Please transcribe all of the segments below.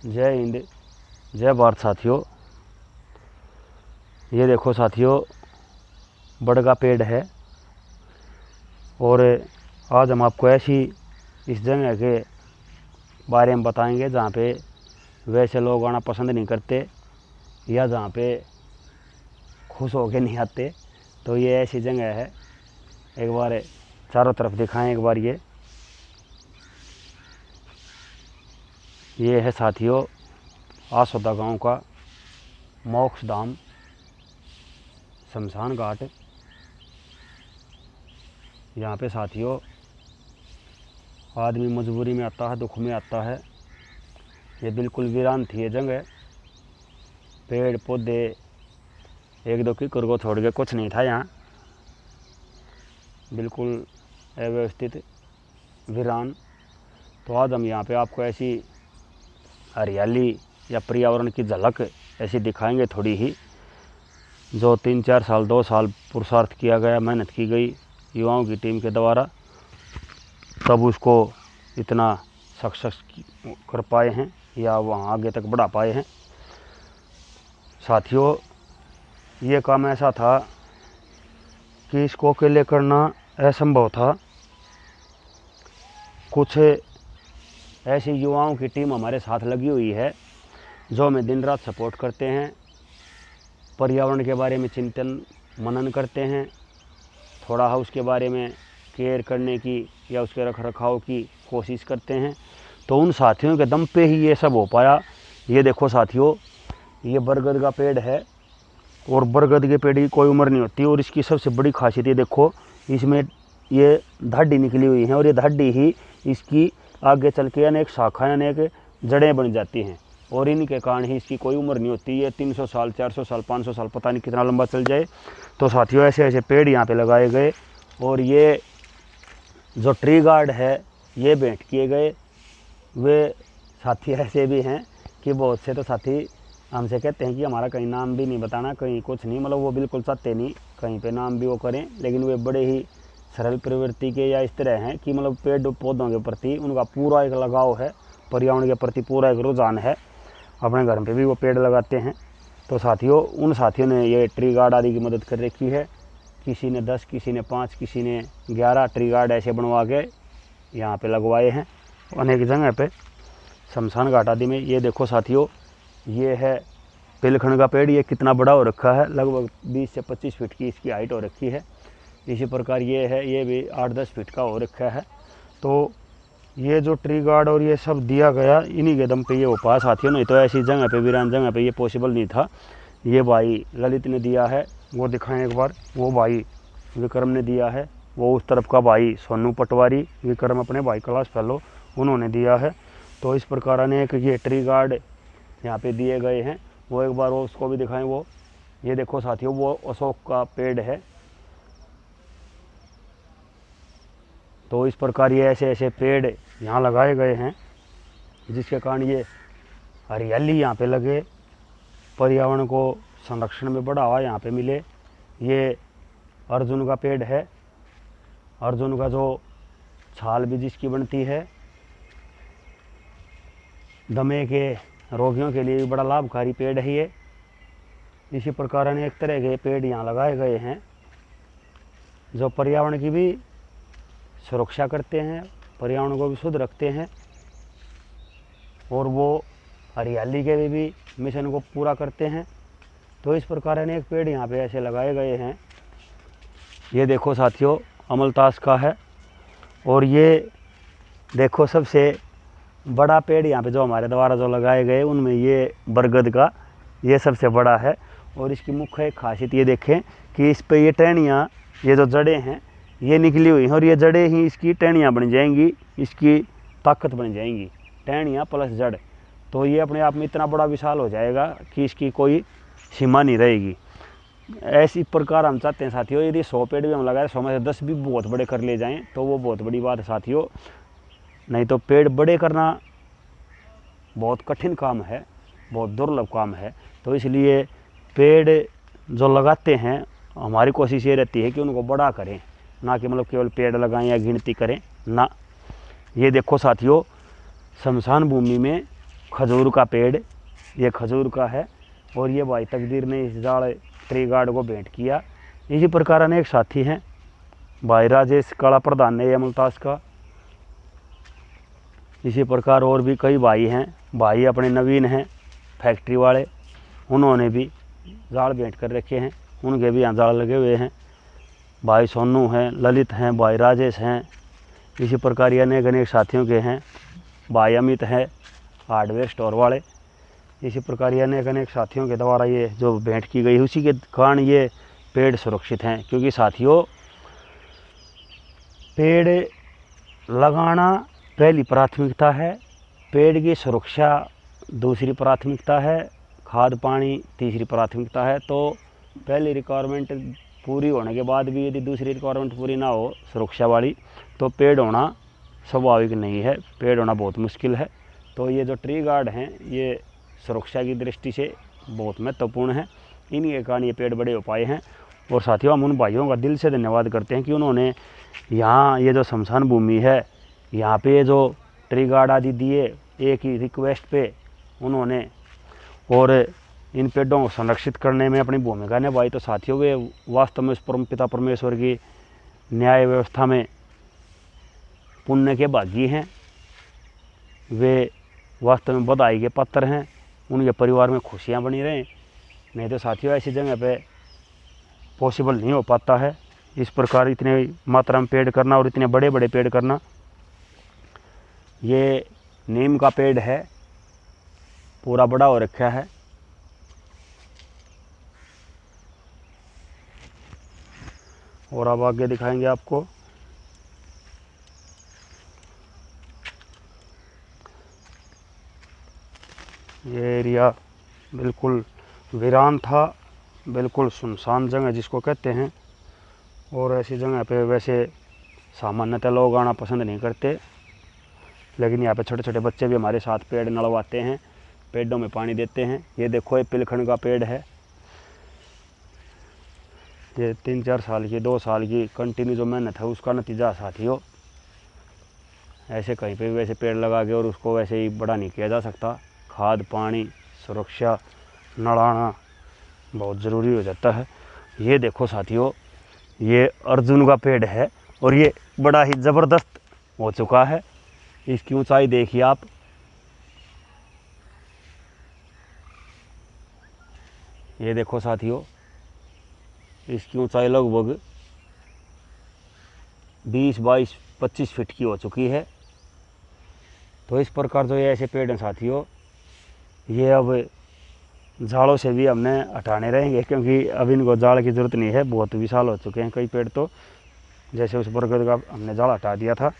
जय हिंद, जय भारत साथियों। ये देखो साथियों, बड़ का पेड़ है और आज हम आपको ऐसी इस जगह के बारे में बताएंगे जहाँ पे वैसे लोग आना पसंद नहीं करते या जहाँ पे खुश होके नहीं आते। तो ये ऐसी जगह है, एक बार चारों तरफ दिखाएं। एक बार ये है साथियों आसोदा गांव का मोक्ष धाम शमशान घाट। यहाँ पे साथियों आदमी मजबूरी में आता है, दुख में आता है। ये बिल्कुल वीरान थी ये जगह, पेड़ पौधे एक दो कीकर को छोड़ के कुछ नहीं था यहाँ, बिल्कुल अव्यवस्थित वीरान। तो आज हम यहाँ पे आपको ऐसी हरियाली या पर्यावरण की झलक ऐसी दिखाएंगे थोड़ी ही, जो 3-4 साल 2 साल पुरुषार्थ किया गया, मेहनत की गई युवाओं की टीम के द्वारा, तब उसको इतना सक्सेस कर पाए हैं या वहाँ आगे तक बढ़ा पाए हैं। साथियों ये काम ऐसा था कि इसको अकेले करना असंभव था। कुछ ऐसी युवाओं की टीम हमारे साथ लगी हुई है जो हमें दिन रात सपोर्ट करते हैं, पर्यावरण के बारे में चिंतन मनन करते हैं, थोड़ा हाउस के बारे में केयर करने की या उसके रख रखाव की कोशिश करते हैं। तो उन साथियों के दम पे ही ये सब हो पाया। ये देखो साथियों, ये बरगद का पेड़ है और बरगद के पेड़ की कोई उम्र नहीं होती। और इसकी सबसे बड़ी खासियत ये देखो, इसमें ये धाड़ी निकली हुई हैं और ये धाड़ी ही इसकी आगे चल के अनेक शाखाएँ अनेक जड़ें बन जाती हैं और इनके कारण ही इसकी कोई उम्र नहीं होती। ये 300 साल 400 साल 500 साल पता नहीं कितना लंबा चल जाए। तो साथियों ऐसे ऐसे पेड़ यहाँ पे लगाए गए और ये जो ट्री गार्ड है ये भेंट किए गए। वे साथी ऐसे भी हैं कि बहुत से तो साथी हमसे कहते हैं कि हमारा कहीं नाम भी नहीं बताना, कहीं कुछ नहीं, मतलब वो बिल्कुल चाहते नहीं कहीं पे नाम भी वो करें, लेकिन वे बड़े ही सरल प्रवृत्ति के या इस तरह हैं कि मतलब पेड़ पौधों के प्रति उनका पूरा एक लगाव है, पर्यावरण के प्रति पूरा एक रुझान है। अपने घर पे भी वो पेड़ लगाते हैं। तो साथियों उन साथियों ने ये ट्री गार्ड आदि की मदद कर रखी है। किसी ने 10, किसी ने 5, किसी ने 11 ट्री गार्ड ऐसे बनवा के यहाँ पे लगवाए हैं अनेक जगह पे शमशान घाट आदि में। ये देखो साथियों, ये है पिलखण का पेड़। ये कितना बड़ा हो रखा है, लगभग 20 से 25 फीट की इसकी हाइट हो रखी है। इसी प्रकार ये है, ये भी 8-10 फीट का हो रखा है। तो ये जो ट्री गार्ड और ये सब दिया गया इन्हीं के दम पे ये हो पाया साथियों, नहीं तो ऐसी जगह पे वीरान जगह पे ये पॉसिबल नहीं था। ये भाई ललित ने दिया है, वो दिखाएं एक बार। वो भाई विक्रम ने दिया है, वो उस तरफ का भाई सोनू पटवारी, विक्रम अपने भाई क्लास फेलो, उन्होंने दिया है। तो इस प्रकार अनेक ये ट्री गार्ड यहाँ पे दिए गए हैं। वो एक बार वो उसको भी दिखाएं। वो ये देखो साथियों, वो अशोक का पेड़ है। तो इस प्रकार ये ऐसे ऐसे पेड़ यहाँ लगाए गए हैं जिसके कारण ये हरियाली यहाँ पे लगे, पर्यावरण को संरक्षण में बढ़ावा यहाँ पे मिले। ये अर्जुन का पेड़ है, अर्जुन का जो छाल भी जिसकी बनती है, दमे के रोगियों के लिए भी बड़ा लाभकारी पेड़ है ये। इसी प्रकार अनेक तरह के पेड़ यहाँ लगाए गए हैं जो पर्यावरण की भी सुरक्षा करते हैं, पर्यावरण को भी शुद्ध रखते हैं और वो हरियाली के भी मिशन को पूरा करते हैं। तो इस प्रकार अनेक पेड़ यहाँ पे ऐसे लगाए गए हैं। ये देखो साथियों अमलतास का है और ये देखो सबसे बड़ा पेड़ यहाँ पे जो हमारे द्वारा जो लगाए गए उनमें ये बरगद का ये सबसे बड़ा है। और इसकी मुख्य खासियत ये देखें कि इस पे ये टहनियाँ, ये जो जड़ें हैं ये निकली हुई हैं और ये जड़ें ही इसकी टहनियाँ बन जाएंगी, इसकी ताकत बन जाएंगी, टहनियाँ प्लस जड़। तो ये अपने आप में इतना बड़ा विशाल हो जाएगा कि इसकी कोई सीमा नहीं रहेगी। ऐसी प्रकार हम चाहते हैं साथियों, यदि 100 पेड़ भी हम लगाए, 100 में से 10 भी बहुत बड़े कर ले जाएँ तो वो बहुत बड़ी बात है साथियों। नहीं तो पेड़ बड़े करना बहुत कठिन काम है, बहुत दुर्लभ काम है। तो इसलिए पेड़ जो लगाते हैं हमारी कोशिश ये रहती है कि उनको बड़ा करें, ना कि मतलब केवल पेड़ लगाएं या गिनती करें ना। ये देखो साथियों शमशान भूमि में खजूर का पेड़, ये खजूर का है। और ये भाई तकदीर ने इस जाल ट्री गार्ड को भेंट किया। इसी प्रकार अनेक साथी हैं। भाई राजेश काला प्रधान ने ये मुल्ताज का, इसी प्रकार और भी कई भाई हैं। भाई अपने नवीन हैं फैक्ट्री वाले, उन्होंने भी जाल भेंट कर रखे हैं, उनके भी यहाँ जाल लगे हुए हैं। भाई सोनू हैं, ललित हैं, भाई राजेश हैं, इसी प्रकार ये अनेक अनेक साथियों के हैं। भाई अमित हैं हार्डवेयर स्टोर वाले। इसी प्रकार ये अनेक अनेक साथियों के द्वारा ये जो भेंट की गई, उसी के कारण ये पेड़ सुरक्षित हैं। क्योंकि साथियों, पेड़ लगाना पहली प्राथमिकता है, पेड़ की सुरक्षा दूसरी प्राथमिकता है, खाद पानी तीसरी प्राथमिकता है। तो पहली रिक्वायरमेंट पूरी होने के बाद भी यदि दूसरी रिक्वायरमेंट पूरी ना हो सुरक्षा वाली, तो पेड़ होना स्वाभाविक नहीं है, पेड़ होना बहुत मुश्किल है। तो ये जो ट्री गार्ड हैं ये सुरक्षा की दृष्टि से बहुत महत्वपूर्ण है, इन्हीं के कारण ये पेड़ बड़े हो पाए हैं। और साथियों, हम उन भाइयों का दिल से धन्यवाद करते हैं कि उन्होंने यहाँ ये जो शमशान भूमि है, यहाँ पे जो ट्री गार्ड आदि दिए एक ही रिक्वेस्ट पे उन्होंने, और इन पेड़ों को संरक्षित करने में अपनी भूमिका निभाई। तो साथियों, वे वास्तव में उस परम पिता परमेश्वर की न्याय व्यवस्था में पुण्य के भागी हैं। वे वास्तव में बधाई के पात्र हैं। उनके परिवार में खुशियां बनी रहें। नहीं तो साथियों, ऐसी जगह पे पॉसिबल नहीं हो पाता है इस प्रकार इतने मात्रा में पेड़ करना और इतने बड़े बड़े पेड़ करना। ये नीम का पेड़ है, पूरा बड़ा हो रखा है। और अब आगे दिखाएंगे आपको। ये एरिया बिल्कुल वीरान था, बिल्कुल सुनसान जगह जिसको कहते हैं। और ऐसी जगह पे वैसे सामान्यतः लोग आना पसंद नहीं करते, लेकिन यहाँ पे छोटे छोटे बच्चे भी हमारे साथ पेड़ नड़वाते हैं, पेड़ों में पानी देते हैं। ये देखो, ये पिलखंड का पेड़ है। ये 3-4 साल की 2 साल की कंटिन्यू जो मेहनत है उसका नतीजा साथियों। ऐसे कहीं पे भी वैसे पेड़ लगा के और उसको वैसे ही बड़ा नहीं किया जा सकता। खाद पानी सुरक्षा नड़ाना बहुत ज़रूरी हो जाता है। ये देखो साथियों, ये अर्जुन का पेड़ है और ये बड़ा ही ज़बरदस्त हो चुका है। इसकी ऊंचाई देखिए आप। ये देखो साथियों, इसकी ऊंचाई लगभग 20-22-25 फीट की हो चुकी है। तो इस प्रकार जो ये ऐसे पेड़ हैं साथियों, ये अब झाड़ों से भी हमने हटाने रहेंगे, क्योंकि अब इनको जाड़ की ज़रूरत नहीं है। बहुत विशाल हो चुके हैं कई पेड़, तो जैसे उस बरगद का हमने जाड़ हटा दिया था।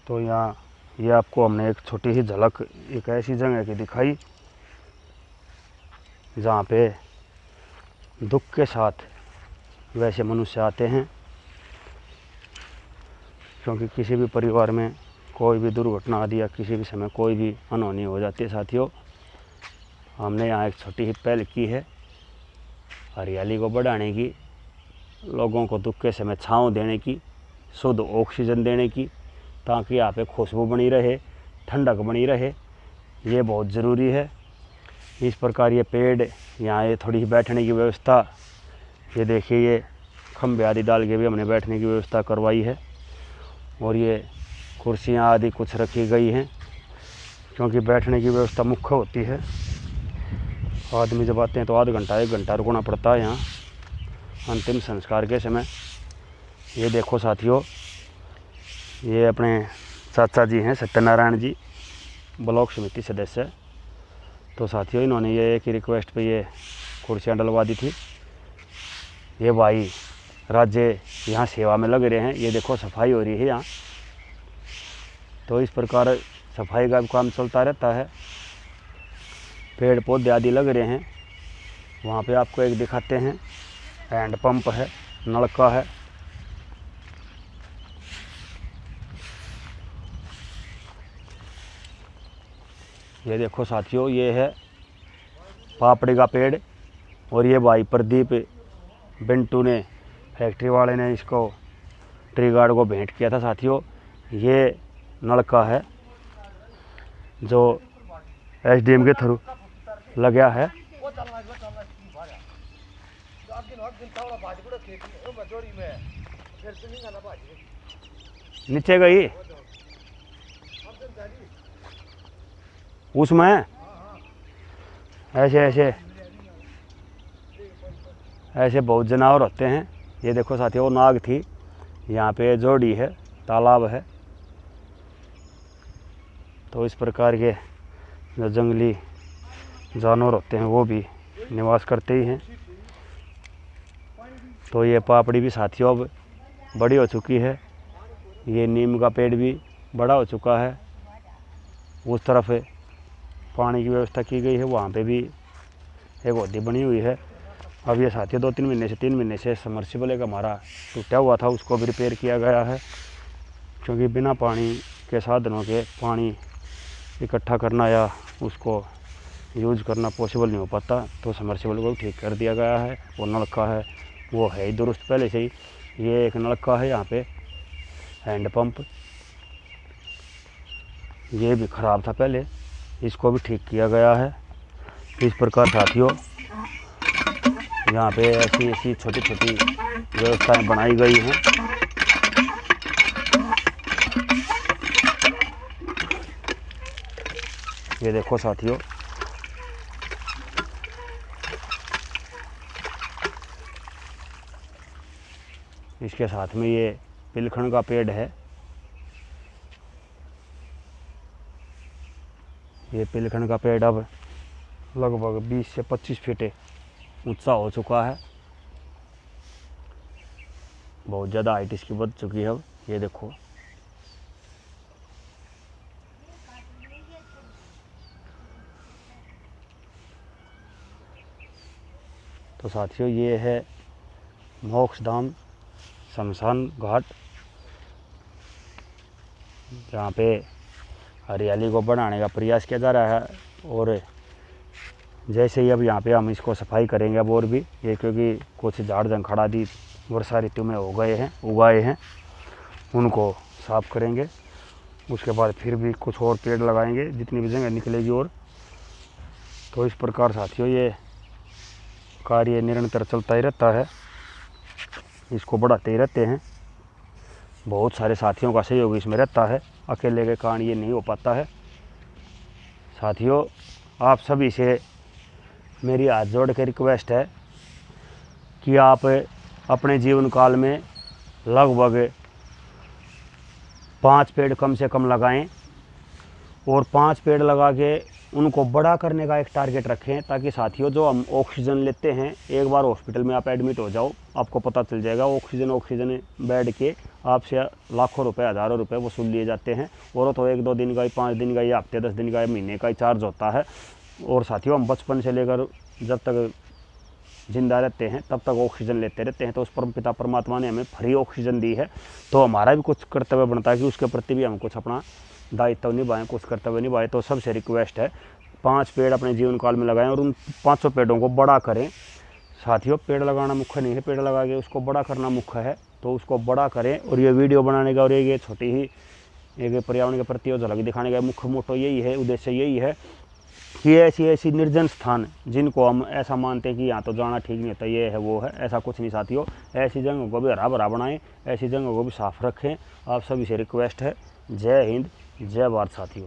तो यहाँ ये आपको हमने एक छोटी सी झलक एक ऐसी जगह की दिखाई जहाँ पे दुख के साथ वैसे मनुष्य आते हैं। क्योंकि किसी भी परिवार में कोई भी दुर्घटना आदि या किसी भी समय कोई भी अनहोनी हो जाती है साथियों, हमने यहाँ एक छोटी सी पहल की है हरियाली को बढ़ाने की, लोगों को दुख के समय छाँव देने की, शुद्ध ऑक्सीजन देने की, ताकि यहाँ पे खुशबू बनी रहे, ठंडक बनी रहे। ये बहुत ज़रूरी है। इस प्रकार ये पेड़, यहाँ ये थोड़ी सी बैठने की व्यवस्था, ये देखिए ये खंभे आदि डाल के भी हमने बैठने की व्यवस्था करवाई है। और ये कुर्सियाँ आदि कुछ रखी गई हैं, क्योंकि बैठने की व्यवस्था मुख्य होती है। आदमी जब आते हैं तो आध घंटा 1 घंटा रुकना पड़ता है यहाँ अंतिम संस्कार के समय। ये देखो साथियों, ये अपने चाचा जी हैं सत्यनारायण जी, ब्लॉक समिति सदस्य। तो साथियों, इन्होंने ये एक ही रिक्वेस्ट पे ये कुर्सियाँ डलवा दी थी। ये भाई राज्य यहाँ सेवा में लग रहे हैं। ये देखो सफाई हो रही है यहाँ। तो इस प्रकार सफाई का काम चलता रहता है। पेड़ पौधे आदि लग रहे हैं। वहाँ पे आपको एक दिखाते हैं, हैंड पंप है, नलका है। ये देखो साथियों, ये है पापड़ी का पेड़। और ये भाई प्रदीप बिंटू ने, फैक्ट्री वाले ने इसको ट्री गार्ड को भेंट किया था साथियों। ये नलका है जो एसडीएम के थ्रू लगा है। नीचे गई उसमें ऐसे ऐसे ऐसे बहुत जानवर होते हैं। ये देखो साथियों, नाग थी, यहाँ पे जोड़ी है, तालाब है। तो इस प्रकार के जो जंगली जानवर होते हैं वो भी निवास करते ही हैं। तो ये पापड़ी भी साथियों अब बड़ी हो चुकी है। ये नीम का पेड़ भी बड़ा हो चुका है। उस तरफ पानी की व्यवस्था की गई है, वहाँ पे भी एक होदी बनी हुई है। अब ये साथियों 2-3 महीने से 3 महीने से सबमर्सिबल एक हमारा टूटा हुआ था, उसको भी रिपेयर किया गया है। क्योंकि बिना पानी के साधनों के पानी इकट्ठा करना या उसको यूज करना पॉसिबल नहीं हो पाता, तो सबमर्सिबल को ठीक कर दिया गया है। वो नलका है वो है ही दुरुस्त पहले से ही। ये एक नलका है यहाँ पे, हैंडपम्प, ये भी ख़राब था पहले, इसको भी ठीक किया गया है। इस प्रकार साथियों यहाँ पे ऐसी ऐसी छोटी छोटी व्यवस्थाएं बनाई गई हैं। ये देखो साथियों, इसके साथ में ये पिलखन का पेड़ है। ये पिलखन का पेड़ अब लगभग 20 से 25 फीट ऊंचा हो चुका है। बहुत ज़्यादा हाइट इसकी बढ़ चुकी है अब। ये देखो तो साथियों, ये है मोक्षधाम शमशान घाट, जहाँ पे हरियाली को बढ़ाने का प्रयास किया जा रहा है। और जैसे ही अब यहाँ पे हम इसको सफाई करेंगे अब और भी, ये क्योंकि कुछ झाड़ झंखाड़ आदि वर्षा ऋतु में उगाए हैं, उनको साफ करेंगे। उसके बाद फिर भी कुछ और पेड़ लगाएंगे जितनी भी जगह निकलेगी। और तो इस प्रकार साथियों ये कार्य निरंतर चलता ही रहता है, इसको बढ़ाते ही रहते हैं। बहुत सारे साथियों का सहयोग इसमें रहता है, अकेले के कारण ये नहीं हो पाता है। साथियों, आप सभी से मेरी हाथ जोड़ के रिक्वेस्ट है कि आप अपने जीवन काल में लगभग 5 पेड़ कम से कम लगाएं, और 5 पेड़ लगा के उनको बड़ा करने का एक टारगेट रखें, ताकि साथियों जो हम ऑक्सीजन लेते हैं, एक बार हॉस्पिटल में आप एडमिट हो जाओ, आपको पता चल जाएगा ऑक्सीजन बेड के आपसे लाखों रुपए हज़ारों रुपए वसूल लिए जाते हैं। और तो 1-2 दिन का ही, 5 दिन का या हफ्ते 10 दिन का या महीने का ही चार्ज होता है। और साथियों, हम बचपन से लेकर जब तक जिंदा रहते हैं तब तक ऑक्सीजन लेते रहते हैं। तो उस परमपिता परमात्मा ने हमें फ्री ऑक्सीजन दी है, तो हमारा भी कुछ कर्तव्य बनता है कि उसके प्रति भी हम कुछ अपना दायित्व निभाएं, कुछ कर्तव्य निभाएं। तो सबसे रिक्वेस्ट है 5 पेड़ अपने जीवन काल में लगाएं और उन 500 पेड़ों को बड़ा करें। साथियों, पेड़ लगाना मुख्य नहीं है, पेड़ लगा के उसको बड़ा करना मुख्य है। तो उसको बड़ा करें। और ये वीडियो बनाने का और ये छोटी ही एक पर्यावरण के प्रति झलक दिखाने का मुख्य मोटो यही है, उद्देश्य यही है कि ऐसी निर्जन स्थान जिनको हम ऐसा मानते हैं कि यहाँ तो जाना ठीक नहीं होता, ये है वो है, ऐसा कुछ नहीं साथियों। ऐसी जगहों को भी हरा भरा बनाएं, ऐसी जगहों को भी साफ रखें। आप सभी से रिक्वेस्ट है। जय हिंद, जय भारत साथियों।